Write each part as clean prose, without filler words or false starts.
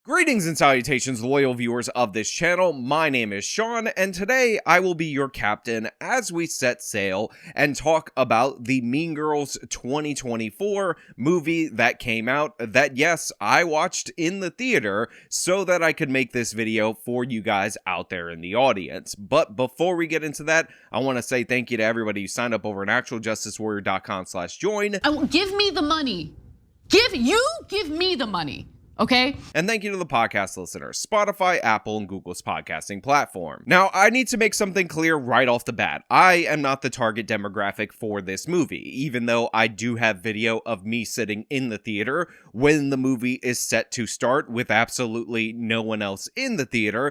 Greetings and salutations, loyal viewers of this channel. My name is Sean, and today I will be your captain as we set sail and talk about the Mean Girls 2024 movie that came out that, yes, I watched in the theater so that I could make this video for you guys out there in the audience. But before we get into that, I want to say thank you to everybody who signed up over at actualjusticewarrior.com/join. Give me the money. Give me the money. Okay? And thank you to the podcast listeners, Spotify, Apple, and Google's podcasting platform. Now, I need to make something clear right off the bat. I am not the target demographic for this movie, even though I do have video of me sitting in the theater when the movie is set to start with absolutely no one else in the theater.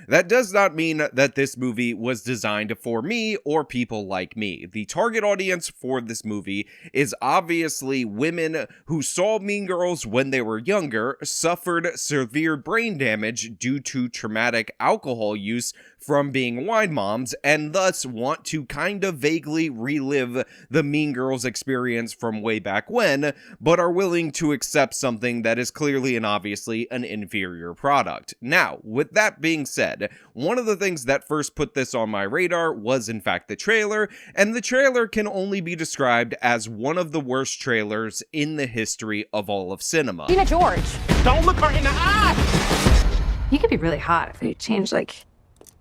That does not mean that this movie was designed for me or people like me. The target audience for this movie is obviously women who saw Mean Girls when they were younger, suffered severe brain damage due to traumatic alcohol use from being wine moms, and thus want to kind of vaguely relive the Mean Girls experience from way back when, but are willing to accept something that is clearly and obviously an inferior product. Now, with that being said, one of the things that first put this on my radar was in fact the trailer, and the trailer can only be described as one of the worst trailers in the history of all of cinema. Gina George. Don't look her in the eye! You could be really hot if you change, like,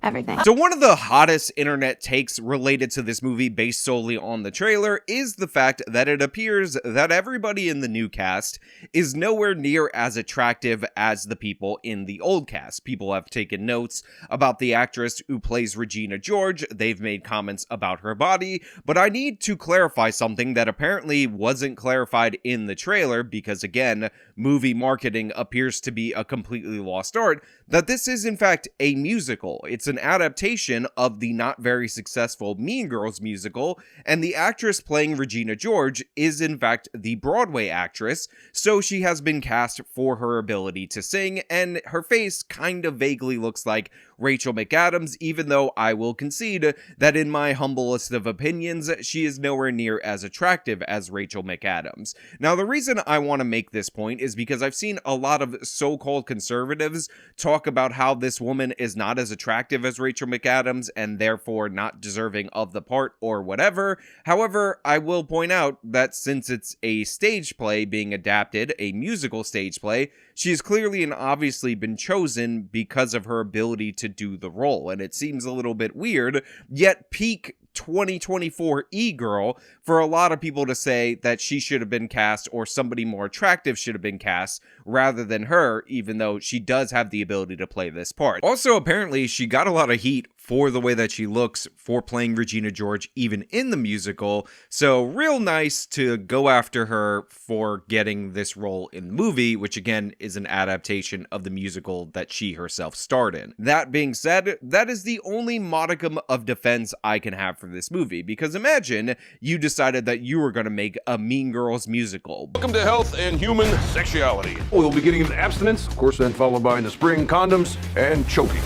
everything. So one of the hottest internet takes related to this movie based solely on the trailer is the fact that it appears that everybody in the new cast is nowhere near as attractive as the people in the old cast. People have taken notes about the actress who plays Regina George. They've made comments about her body, but I need to clarify something that apparently wasn't clarified in the trailer because, again, movie marketing appears to be a completely lost art, that this is in fact a musical. It's an adaptation of the not very successful Mean Girls musical, and the actress playing Regina George is in fact the Broadway actress, so she has been cast for her ability to sing, and her face kind of vaguely looks like Rachel McAdams, even though I will concede that in my humblest of opinions, she is nowhere near as attractive as Rachel McAdams. Now, the reason I want to make this point is because I've seen a lot of so-called conservatives talk about how this woman is not as attractive as Rachel McAdams and therefore not deserving of the part or whatever. However, I will point out that since it's a stage play being adapted, a musical stage play, she has clearly and obviously been chosen because of her ability to do the role, and it seems a little bit weird, yet peak 2024 e-girl for a lot of people to say that she should have been cast or somebody more attractive should have been cast rather than her, even though she does have the ability to play this part. Also, apparently, she got a lot of heat for the way that she looks for playing Regina George even in the musical, so real nice to go after her for getting this role in the movie, which again is an adaptation of the musical that she herself starred in. That being said, that is the only modicum of defense I can have for this movie, because imagine you decided that you were going to make a Mean Girls musical. Welcome to Health and Human Sexuality. We'll be getting into abstinence, of course, then followed by in the spring condoms and choking.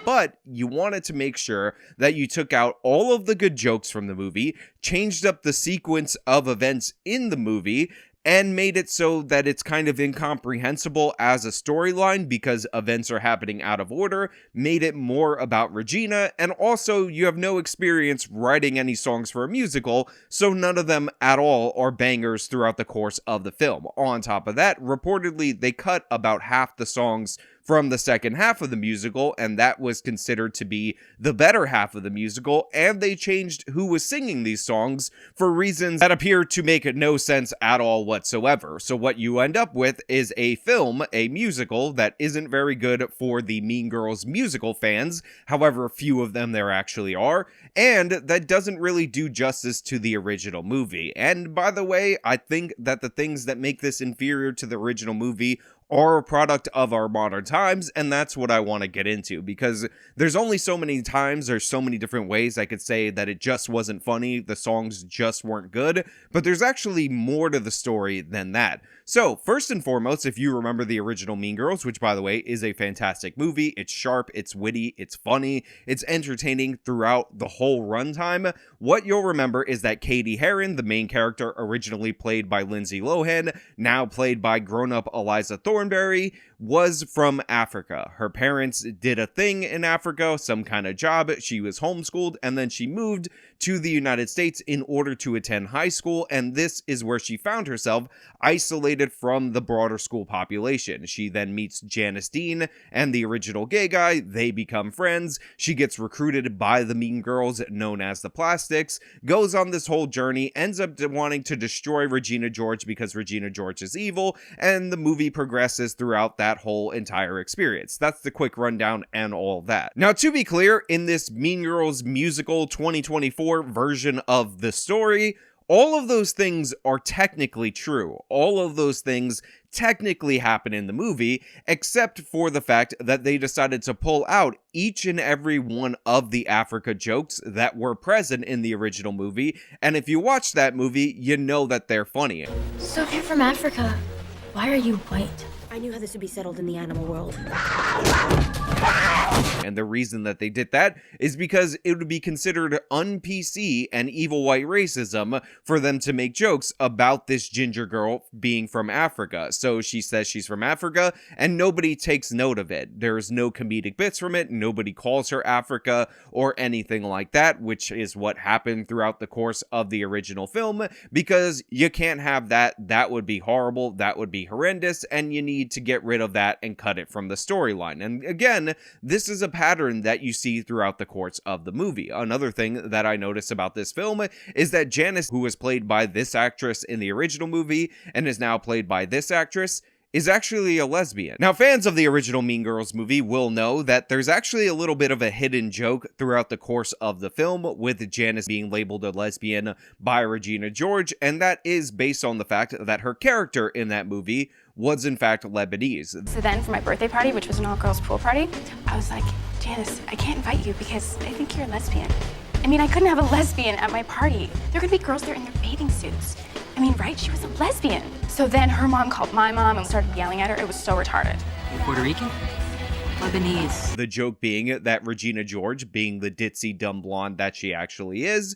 But you wanted to make sure that you took out all of the good jokes from the movie, changed up the sequence of events in the movie, and made it so that it's kind of incomprehensible as a storyline because events are happening out of order, made it more about Regina, and also you have no experience writing any songs for a musical, so none of them at all are bangers throughout the course of the film. On top of that, reportedly, they cut about half the songs from the second half of the musical, and that was considered to be the better half of the musical, and they changed who was singing these songs for reasons that appear to make no sense at all whatsoever. So what you end up with is a film, a musical, that isn't very good for the Mean Girls musical fans, however few of them there actually are, and that doesn't really do justice to the original movie. And by the way, I think that the things that make this inferior to the original movie are a product of our modern times, and that's what I want to get into, because there's only so many times, there's so many different ways I could say that it just wasn't funny, the songs just weren't good, but there's actually more to the story than that. So, first and foremost, if you remember the original Mean Girls, which by the way is a fantastic movie, it's sharp, it's witty, it's funny, it's entertaining throughout the whole runtime, what you'll remember is that Katie Heron, the main character originally played by Lindsay Lohan, now played by grown-up Eliza Thornberry, was from Africa. Her parents did a thing in Africa, some kind of job, she was homeschooled, and then she moved to the United States in order to attend high school, and this is where she found herself isolated from the broader school population. She then meets Janice Dean and the original gay guy, they become friends, she gets recruited by the Mean Girls known as the Plastics, goes on this whole journey, ends up wanting to destroy Regina George because Regina George is evil, and the movie progresses throughout that whole entire experience. That's the quick rundown and all that. Now, to be clear, in this Mean Girls musical 2024 version of the story, all of those things are technically true. All of those things technically happen in the movie, except for the fact that they decided to pull out each and every one of the Africa jokes that were present in the original movie, and if you watch that movie, you know that they're funny. So if you're from Africa, why are you white? I knew how this would be settled in the animal world. And the reason that they did that is because it would be considered un-PC and evil white racism for them to make jokes about this ginger girl being from Africa. So she says she's from Africa, and nobody takes note of it. There's no comedic bits from it, nobody calls her Africa or anything like that, which is what happened throughout the course of the original film, because you can't have that. That would be horrible, that would be horrendous, and you need to get rid of that and cut it from the storyline. And again, this is a pattern that you see throughout the course of the movie. Another thing that I notice about this film is that Janice, who was played by this actress in the original movie and is now played by this actress, is actually a lesbian. Now, fans of the original Mean Girls movie will know that there's actually a little bit of a hidden joke throughout the course of the film, with Janice being labeled a lesbian by Regina George, and that is based on the fact that her character in that movie was in fact Lebanese. So then for my birthday party, which was an all-girls pool party, I was like, Janice, I can't invite you because I think you're a lesbian. I mean, I couldn't have a lesbian at my party. There are gonna be girls there in their bathing suits. I mean, right? She was a lesbian. So then her mom called my mom and started yelling at her. It was so retarded. Puerto Rican? Lebanese. The joke being that Regina George, being the ditzy dumb blonde that she actually is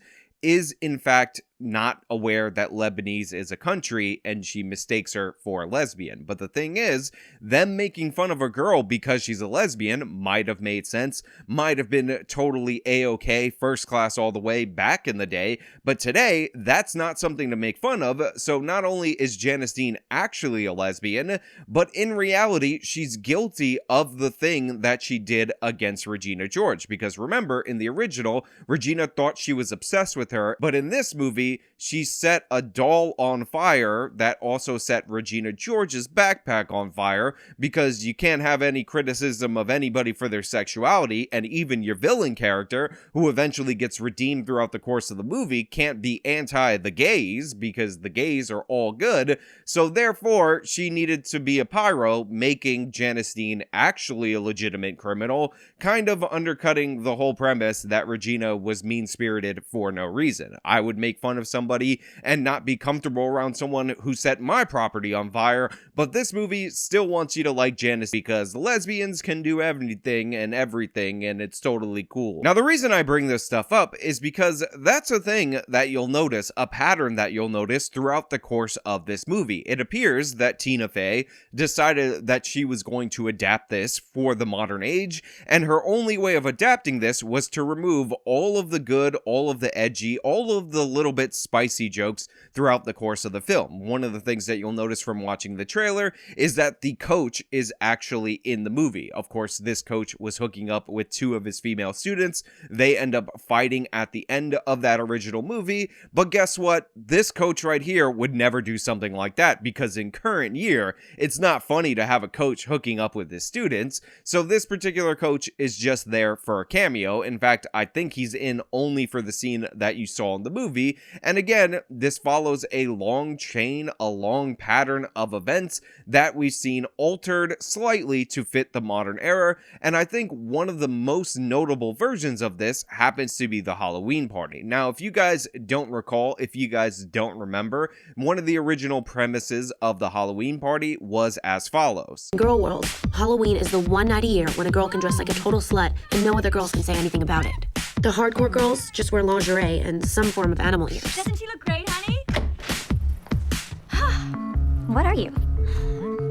in fact not aware that Lebanese is a country, and she mistakes her for a lesbian. But the thing is, them making fun of a girl because she's a lesbian might have made sense, might have been totally a-okay, first class all the way back in the day, but today, that's not something to make fun of. So not only is Janice Dean actually a lesbian, but in reality, she's guilty of the thing that she did against Regina George, because remember, in the original, Regina thought she was obsessed with her, but in this movie, she set a doll on fire that also set Regina George's backpack on fire, because you can't have any criticism of anybody for their sexuality, and even your villain character, who eventually gets redeemed throughout the course of the movie, can't be anti the gays, because the gays are all good. So therefore, she needed to be a pyro, making Janice Dean actually a legitimate criminal, kind of undercutting the whole premise that Regina was mean-spirited for no reason. I would make fun of somebody and not be comfortable around someone who set my property on fire, but this movie still wants you to like Janice because lesbians can do anything and everything, and it's totally cool. Now, the reason I bring this stuff up is because that's a thing that you'll notice, a pattern that you'll notice throughout the course of this movie. It appears that Tina Fey decided that she was going to adapt this for the modern age, and her only way of adapting this was to remove all of the good, all of the edgy, all of the little bit spicy jokes throughout the course of the film. One of the things that you'll notice from watching the trailer is that the coach is actually in the movie. Of course, this coach was hooking up with two of his female students. They end up fighting at the end of that original movie, but guess what? This coach right here would never do something like that, because in current year, it's not funny to have a coach hooking up with his students, so this particular coach is just there for a cameo. In fact, I think he's in only for the scene that you saw in the movie, And again, this follows a long chain, a long pattern of events that we've seen altered slightly to fit the modern era, and I think one of the most notable versions of this happens to be the Halloween party. Now, if you guys don't recall, if you guys don't remember, one of the original premises of the Halloween party was as follows. Girl world, Halloween is the one night a year when a girl can dress like a total slut and no other girls can say anything about it. The hardcore girls just wear lingerie and some form of animal ears. Doesn't she look great, honey? What are you?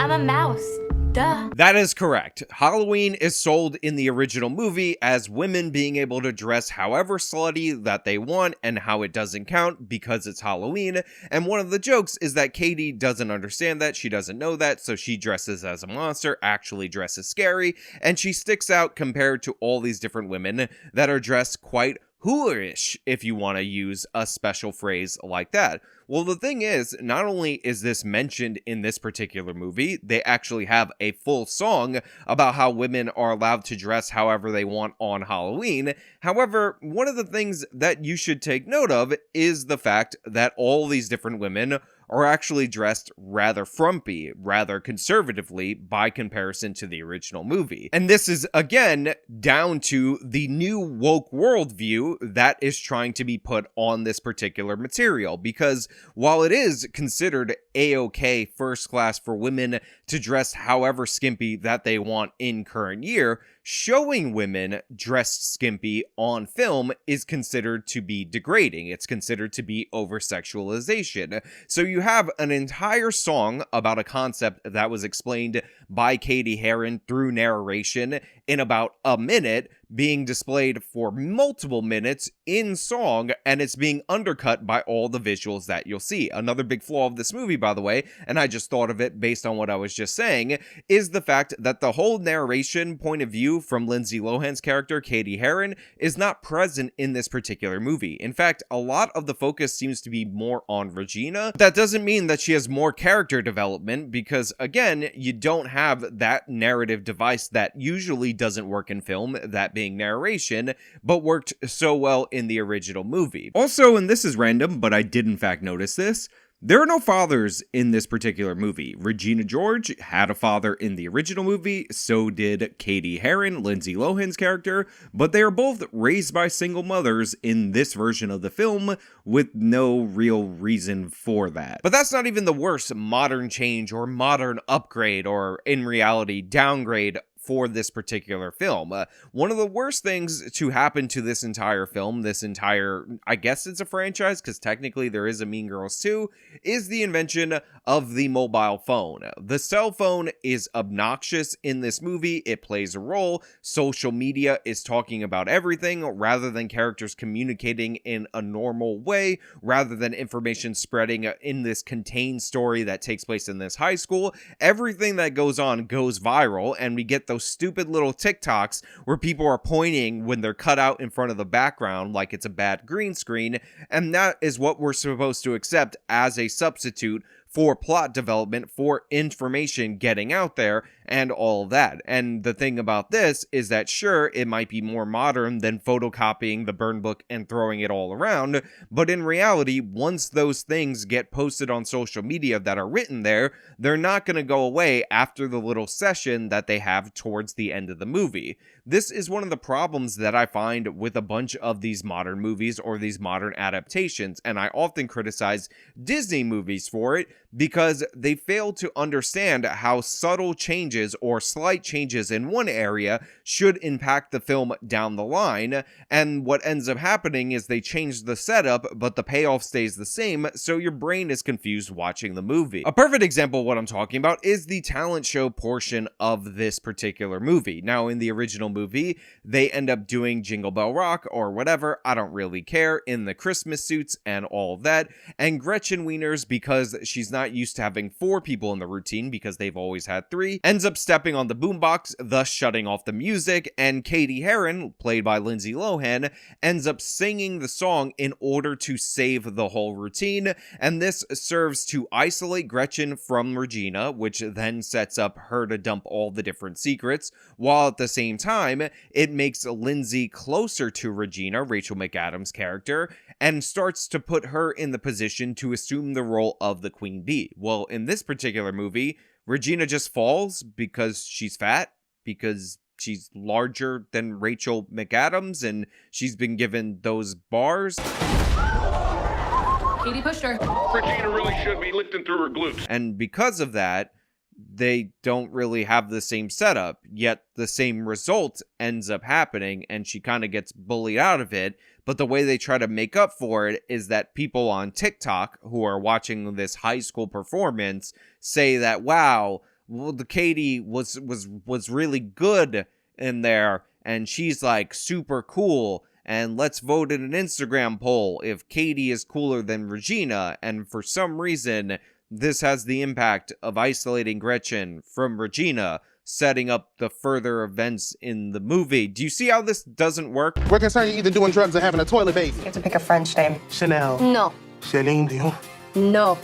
I'm a mouse. Duh. That is correct. Halloween is sold in the original movie as women being able to dress however slutty that they want and how it doesn't count because it's Halloween. And one of the jokes is that Katie doesn't understand that, she doesn't know that, so she dresses as a monster, actually dresses scary, and she sticks out compared to all these different women that are dressed quite whorish, if you want to use a special phrase like that. Well, the thing is, not only is this mentioned in this particular movie, they actually have a full song about how women are allowed to dress however they want on Halloween. However, one of the things that you should take note of is the fact that all these different women are actually dressed rather frumpy, rather conservatively by comparison to the original movie. And this is, again, down to the new woke worldview that is trying to be put on this particular material, because while it is considered a-okay first class for women to dress however skimpy that they want in current year, showing women dressed skimpy on film is considered to be degrading. It's considered to be over-sexualization. So you have an entire song about a concept that was explained by Katie Heron through narration in about a minute, being displayed for multiple minutes in song, and it's being undercut by all the visuals that you'll see. Another big flaw of this movie, by the way, and I just thought of it based on what I was just saying, is the fact that the whole narration point of view from Lindsay Lohan's character, Katie Heron, is not present in this particular movie. In fact, a lot of the focus seems to be more on Regina. That doesn't mean that she has more character development, because again, you don't have that narrative device that usually doesn't work in film, that being narration, but worked so well in the original movie. Also, and this is random, but I did in fact notice this, there are no fathers in this particular movie. Regina George had a father in the original movie, so did Katie Heron, Lindsay Lohan's character, but they are both raised by single mothers in this version of the film with no real reason for that. But that's not even the worst modern change or modern upgrade or, in reality, downgrade for this particular film. One of the worst things to happen to this entire film, this entire, I guess it's a franchise, because technically there is a Mean Girls 2, is the invention of the mobile phone. The cell phone is obnoxious in this movie. It plays a role. Social media is talking about everything rather than characters communicating in a normal way, rather than information spreading in this contained story that takes place in this high school. Everything that goes on goes viral, and we get those stupid little TikToks where people are pointing when they're cut out in front of the background like it's a bad green screen, and that is what we're supposed to accept as a substitute for plot development, for information getting out there, and all of that. And the thing about this is that sure, it might be more modern than photocopying the burn book and throwing it all around, but in reality, once those things get posted on social media that are written there, they're not going to go away after the little session that they have towards the end of the movie. This is one of the problems that I find with a bunch of these modern movies or these modern adaptations, and I often criticize Disney movies for it because they fail to understand how subtle changes or slight changes in one area should impact the film down the line, and what ends up happening is they change the setup, but the payoff stays the same, so your brain is confused watching the movie. A perfect example of what I'm talking about is the talent show portion of this particular movie. Now, in the original movie, they end up doing Jingle Bell Rock or whatever, I don't really care, in the Christmas suits and all of that, and Gretchen Wieners, because she's not used to having 4 people in the routine because they've always had 3, ends up stepping on the boombox, thus shutting off the music, and Katie Heron, played by Lindsay Lohan, ends up singing the song in order to save the whole routine, and this serves to isolate Gretchen from Regina, which then sets up her to dump all the different secrets, while at the same time, it makes Lindsay closer to Regina, Rachel McAdams' character, and starts to put her in the position to assume the role of the queen bee. Well, in this particular movie, Regina just falls because she's fat, because she's larger than Rachel McAdams, and she's been given those bars. Katie pushed her. Regina really should be lifting through her glutes. And because of that, they don't really have the same setup, yet the same result ends up happening, and she kind of gets bullied out of it. But the way they try to make up for it is that people on TikTok who are watching this high school performance say that, wow, well, the Katie was really good in there, and she's like super cool, and let's vote in an Instagram poll if Katie is cooler than Regina. And for some reason, this has the impact of isolating Gretchen from Regina, setting up the further events in the movie. Do you see how this doesn't work? We're concerned you're either doing drugs or having a toilet baby. You have to pick a French name. Chanel. No. Celine Dion. No.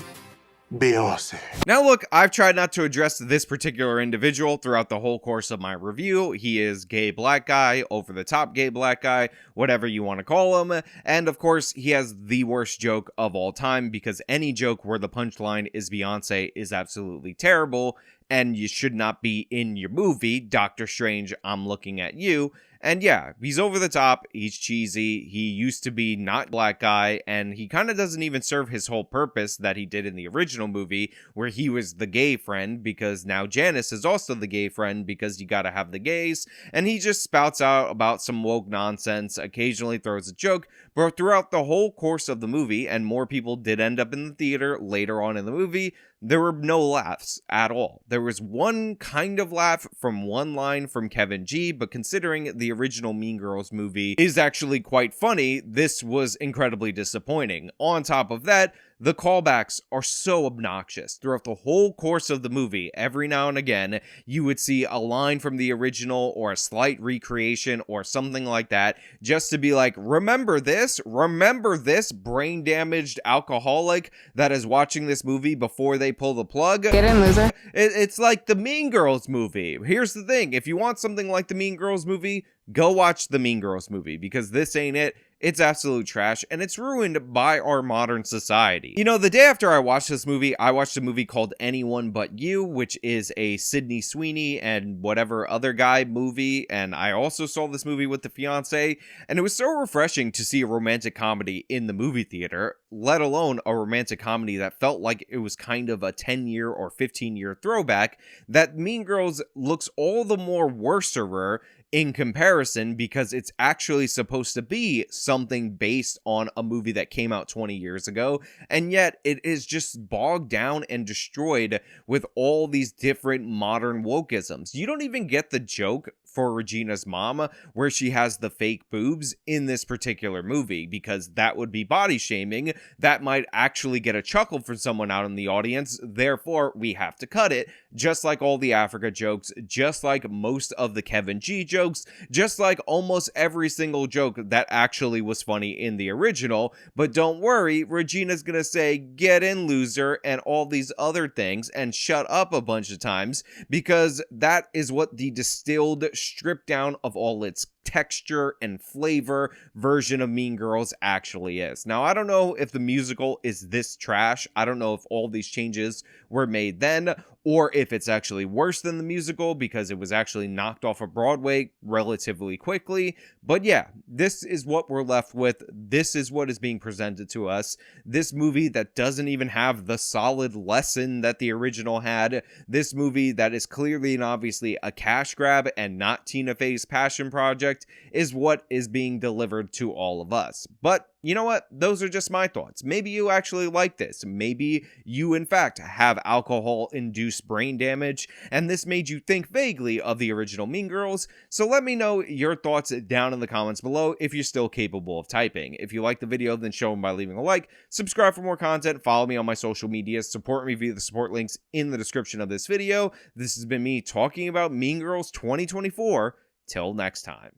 Beyonce. Now look, I've tried not to address this particular individual throughout the whole course of my review. He is gay black guy, over the top gay black guy, whatever you want to call him. And of course, he has the worst joke of all time, because any joke where the punchline is Beyonce is absolutely terrible, and you should not be in your movie. Doctor Strange, I'm looking at you. And yeah, he's over the top, he's cheesy, he used to be not black guy, and he kind of doesn't even serve his whole purpose that he did in the original movie, where he was the gay friend, because now Janice is also the gay friend, because you gotta have the gays, and he just spouts out about some woke nonsense, occasionally throws a joke, but throughout the whole course of the movie, and more people did end up in the theater later on in the movie, there were no laughs at all. There was one kind of laugh from one line from Kevin G, but considering the original Mean Girls movie is actually quite funny, this was incredibly disappointing. On top of that, the callbacks are so obnoxious. Throughout the whole course of the movie, every now and again, you would see a line from the original or a slight recreation or something like that, just to be like, remember this brain-damaged alcoholic that is watching this movie before they pull the plug. Get in, loser. It's like the Mean Girls movie. Here's the thing, if you want something like the Mean Girls movie, go watch the Mean Girls movie, because this ain't it. It's absolute trash, and it's ruined by our modern society. You know, the day after I watched this movie, I watched a movie called Anyone But You, which is a Sydney Sweeney and whatever other guy movie, and I also saw this movie with the fiance, and it was so refreshing to see a romantic comedy in the movie theater, let alone a romantic comedy that felt like it was kind of a 10-year or 15-year throwback, that Mean Girls looks all the more worserer in comparison, because it's actually supposed to be something based on a movie that came out 20 years ago, and yet it is just bogged down and destroyed with all these different modern wokeisms. You don't even get the joke for Regina's mom, where she has the fake boobs in this particular movie, because that would be body shaming. That might actually get a chuckle from someone out in the audience, therefore we have to cut it, just like all the Africa jokes, just like most of the Kevin G jokes, just like almost every single joke that actually was funny in the original. But don't worry, Regina's gonna say, get in, loser, and all these other things, and shut up a bunch of times, because that is what the distilled, stripped down of all its texture and flavor version of Mean Girls actually is. Now, I don't know if the musical is this trash. I don't know if all these changes were made then, or if it's actually worse than the musical because it was actually knocked off of Broadway relatively quickly. But yeah, this is what we're left with. This is what is being presented to us. This movie that doesn't even have the solid lesson that the original had. This movie that is clearly and obviously a cash grab and not Tina Fey's passion project is what is being delivered to all of us. But you know what? Those are just my thoughts. Maybe you actually like this. Maybe you, in fact, have alcohol-induced brain damage, and this made you think vaguely of the original Mean Girls. So let me know your thoughts down in the comments below if you're still capable of typing. If you like the video, then show them by leaving a like, subscribe for more content, follow me on my social media, support me via the support links in the description of this video. This has been me talking about Mean Girls 2024. Till next time.